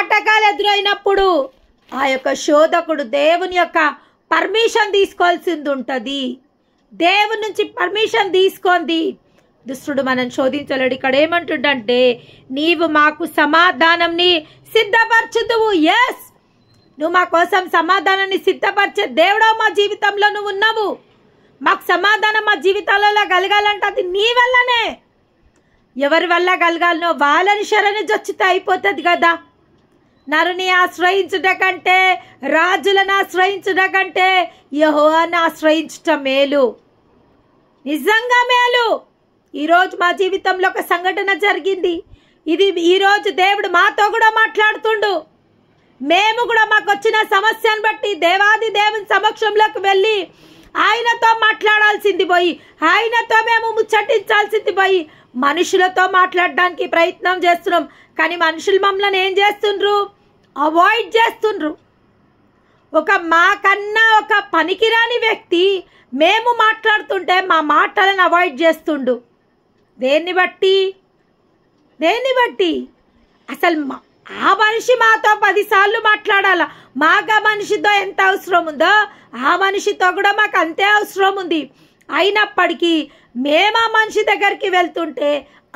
ఆటకాలు ఎదురైనప్పుడు ఆ యొక్క శోధకుడు దేవుని యొక్క పర్మిషన్ తీసుకోవాల్సింది ఉంటుంది. దేవుని నుంచి పర్మిషన్ తీసుకుంది దుష్టుడు మనం శోధించలేడు. ఇక్కడ ఏమంటుండంటే నీవు మాకు సమాధానంని సిద్ధపరచుదువు. ఎస్, నువ్వు మా కోసం సమాధానాన్ని సిద్ధపరిచే దేవుడా మా జీవితంలో నువ్వు ఉన్నావు. మాకు సమాధానం మా జీవితాలలో కలగాలంటే అది నీ వల్లనే. ఎవరి వల్ల కలగాలనో వాళ్ళని శరణి జొచ్చితే అయిపోతుంది కదా. నరుని ఆశ్రయించుట కంటే, రాజులను ఆశ్రయించుట కంటే యెహోవాను ఆశ్రయించుట మేలు, నిజంగా మేలు. ఈరోజు మా జీవితంలో ఒక సంఘటన జరిగింది. ఈరోజు దేవుడు మాతో కూడా మాట్లాడుతుండు. మేము కూడా మాకు వచ్చిన సమస్యను బట్టి దేవాది దేవుని సమక్షంలోకి వెళ్ళి ఆయనతో మాట్లాడాల్సింది పోయి, ఆయనతో మేము ముచ్చటించాల్సింది పోయి మనుషులతో మాట్లాడడానికి ప్రయత్నం చేస్తున్నాం. కానీ మనుషులు మమ్మల్ని ఏం చేస్తుండ్రు? అవాయిడ్ చేస్తుండ్రు. మాకన్నా ఒక పనికిరాని వ్యక్తి మేము మాట్లాడుతుంటే మా మాటలను అవాయిడ్ చేస్తుండు. దేన్ని బట్టి అసలు ఆ మనిషి మాతో 10 సార్లు మాట్లాడాలా. మాకు ఆ మనిషితో ఎంత అవసరం ఉందో ఆ మనిషితో కూడా మాకు అంతే అవసరం ఉంది. అయినప్పటికీ మేము ఆ మనిషి దగ్గరికి వెళ్తుంటే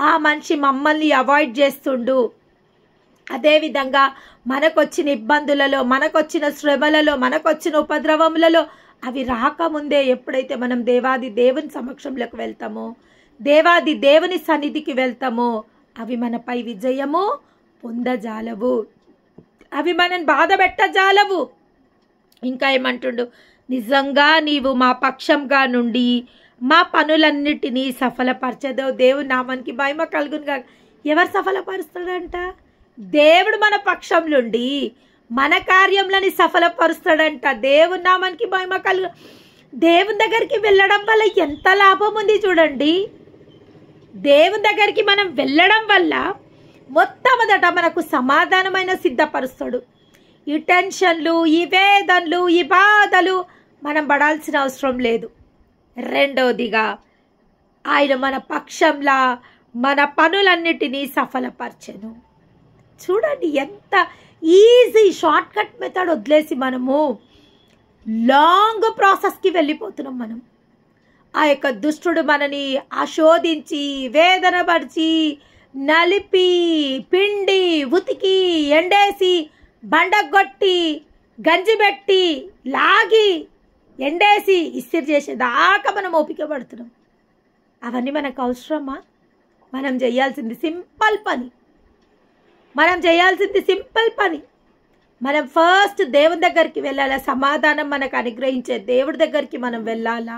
ఆ మనిషి మమ్మల్ని అవాయిడ్ చేస్తుండు. అదేవిధంగా మనకొచ్చిన ఇబ్బందులలో, మనకొచ్చిన శ్రమలలో, మనకొచ్చిన ఉపద్రవములలో అవి రాకముందే ఎప్పుడైతే మనం దేవాది దేవుని సమక్షంలోకి వెళ్తామో, దేవాది దేవుని సన్నిధికి వెళ్తామో అవి మనపై విజయము పొందజాలవు, అవి మనని బాధ పెట్టజాలవు. ఇంకా ఏమంటుండు? నిజంగా నీవు మా పక్షంగా నుండి మా పనులన్నిటినీ సఫలపరచదో. దేవుని నామానికి మహిమ కలుగునుగా. ఎవరు సఫలపరుస్తాడంట? దేవుడు మన పక్షంలోండి మన కార్యములని సఫలపరుస్తాడంట. దేవుని నామానికి మహిమ కలుగు. దేవుని దగ్గరికి వెళ్ళడం వల్ల ఎంత లాభం ఉంది చూడండి. దేవుని దగ్గరికి మనం వెళ్ళడం వల్ల మొట్టమొదట మనకు సమాధానమైన సిద్ధపరుస్తాడు. ఈ టెన్షన్లు, ఈ వేదనలు, ఈ బాధలు మనం పడాల్సిన అవసరం లేదు. రెండవదిగా ఆయన మన పక్షంలా మన పనులన్నిటినీ సఫలపరచెను. చూడండి ఎంత ఈజీ షార్ట్ కట్ మెథడ్ వదిలేసి మనము లాంగ్ ప్రాసెస్కి వెళ్ళిపోతున్నాం. మనం ఆ యొక్క దుష్టుడు మనని ఆశోధించి, వేదన పరిచి, నలిపి, పిండి, ఉతికి, ఎండేసి, బండగొట్టి, గంజిబెట్టి, లాగి, ఎండేసి, ఇస్తిరి చేసేదాకా మనం ఓపిక పడుతున్నాం. అవన్నీ మనకు అవసరమా? మనం చేయాల్సింది సింపుల్ పని. మనం ఫస్ట్ దేవుని దగ్గరికి వెళ్ళాలా. సమాధానం మనకు అనుగ్రహించే దేవుడి దగ్గరికి మనం వెళ్ళాలా.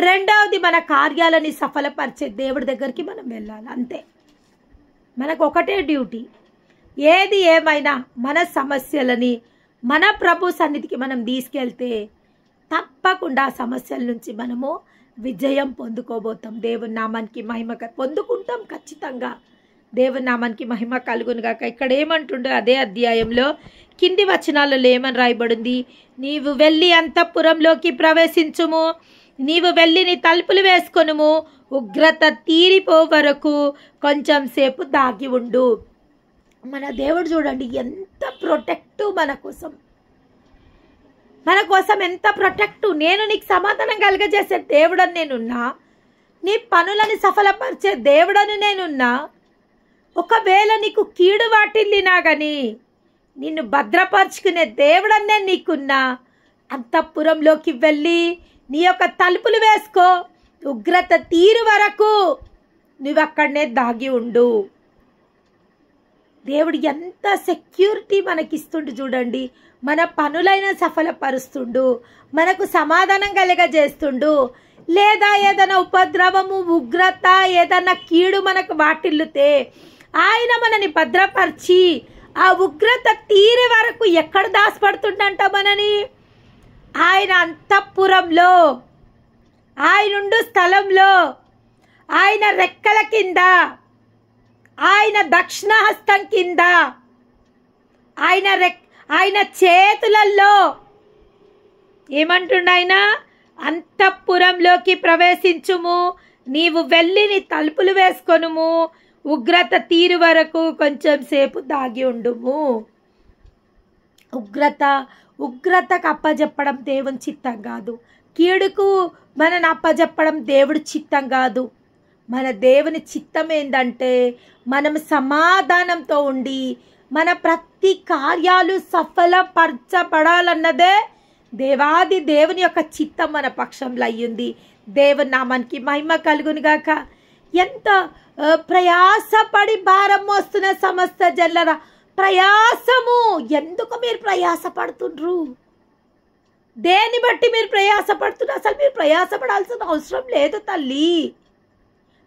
రెండవది మన కార్యాలని సఫలపరిచే దేవుడి దగ్గరికి మనం వెళ్ళాలి. అంతే, మనకు ఒకటే డ్యూటీ. ఏది ఏమైనా మన సమస్యలని మన ప్రభు సన్నిధికి మనం తీసుకెళ్తే తప్పకుండా ఆ సమస్యల నుంచి మనము విజయం పొందుకోబోతాం. దేవుని నామానికి మహిమ పొందుకుంటాం ఖచ్చితంగా. దేవుని నామానికి మహిమ కలుగునుగాక. ఇక్కడ ఏమంటుండో అదే అధ్యాయంలో కింది వచనాలలో ఏమని రాయబడింది? నీవు వెళ్ళి అంతఃపురంలోకి ప్రవేశించుము, నీవు వెళ్ళి నీ తలుపులు వేసుకొనుము, ఉగ్రత తీరిపో వరకు కొంచెం సేపు దాగి ఉండు. మన దేవుడు చూడండి ఎంత ప్రొటెక్టివ్ మన కోసం ఎంత ప్రొటెక్టివ్. నేను నీకు సమాధానం కలగజేసే దేవుడని నేనున్నా, నీ పనులని సఫలపరిచే దేవుడని నేనున్నా. ఒకవేళ నీకు కీడు వాటిల్లినా కానీ నిన్ను భద్రపరుచుకునే దేవుడని నేను నీకున్నా. అంతఃపురంలోకి వెళ్ళి నీ యొక్క తలుపులు వేసుకో, ఉగ్రత తీరు వరకు నువ్వు అక్కడనే దాగి ఉండు. దేవుడు ఎంత సెక్యూరిటీ మనకిస్తుండు చూడండి. మన పనులైన సఫలపరుస్తుండు, మనకు సమాధానం కలగజేస్తుండు. లేదా ఏదైనా ఉపద్రవము, ఉగ్రత, ఏదైనా కీడు మనకు వాటిల్లుతే ఆయన మనని భద్రపరిచి ఆ ఉగ్రత తీరే వరకు ఎక్కడ దాచిపడుతుండంట మనని? ఆయన అంతఃపురంలో, ఆయనుండు స్థలంలో, ఆయన రెక్కల కింద, ఆయన దక్షిణ హస్తం కింద, ఆయన చేతులలో. ఏమంటుండ ఆయన? అంతఃపురంలోకి ప్రవేశించుము, నీవు వెళ్ళి నీ తలుపులు వేసుకొనుము, ఉగ్రత తీరు వరకు కొంచెం సేపు దాగి ఉండుము. ఉగ్రతకు అప్పజెప్పడం దేవుని చిత్తం కాదు. కీడుకు మనని అప్పజెప్పడం దేవుడి చిత్తం కాదు. మన దేవుని చిత్తం ఏంటంటే మనం సమాధానంతో ఉండి మన ప్రతి కార్యాలు సఫలపరచబడాలన్నదే దేవాది దేవుని యొక్క చిత్తం మన పక్షంలో అయ్యింది. దేవుని నామానికి మహిమ కలుగును గాక. ఎంత ప్రయాసపడి భారం మోస్తున్న సమస్త జల్లర ప్రయాసము. ఎందుకు మీరు ప్రయాసపడుతుండ్రు? దేన్ని బట్టి మీరు ప్రయాసపడుతున్నారు? అసలు మీరు ప్రయాసపడాల్సిన అవసరం లేదు తల్లి.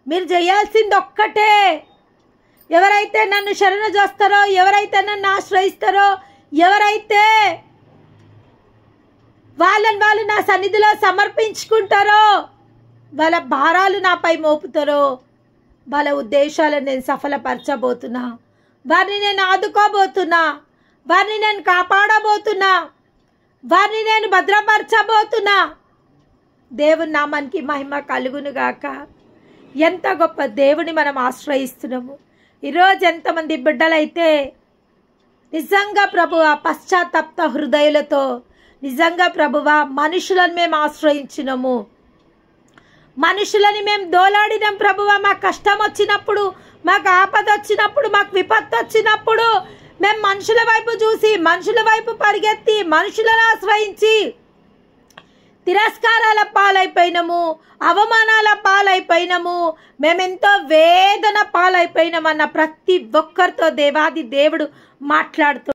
మీరు చేయాల్సింది ఒక్కటే, ఎవరైతే నన్ను శరణ చేస్తారో, ఎవరైతే నన్ను ఆశ్రయిస్తారో, ఎవరైతే వాళ్ళు నా సన్నిధిలో సమర్పించుకుంటారో, వాళ్ళ భారాలు నాపై మోపుతారో, వాళ్ళ ఉద్దేశాలను నేను సఫలపరచబోతున్నా, వారిని నేను ఆదుకోబోతున్నా, వారిని నేను కాపాడబోతున్నా, వారిని నేను భద్రపరచబోతున్నా. దేవుని నామానికి మహిమ కలుగును గాక. ఎంత గొప్ప దేవుని మనం ఆశ్రయిస్తున్నాము. ఈరోజు ఎంతమంది బిడ్డలైతే నిజంగా ప్రభువా పశ్చాత్తాప హృదయాలతో నిజంగా ప్రభువా మనుషులను మేము ఆశ్రయించినాము, మనుషులని మేము దోలాడినాం ప్రభువా. మాకు కష్టం వచ్చినప్పుడు, మాకు ఆపద వచ్చినప్పుడు, మాకు విపత్తు వచ్చినప్పుడు మేము మనుషుల వైపు చూసి, మనుషుల వైపు పరిగెత్తి, మనుషులను ఆశ్రయించి తిరస్కారాల పాలైపోయినాము, అవమానాల పాలైపోయినాము, మేమెంతో వేదన పాలైపోయినామన్న ప్రతి ఒక్కరితో దేవాది దేవుడు మాట్లాడుతూ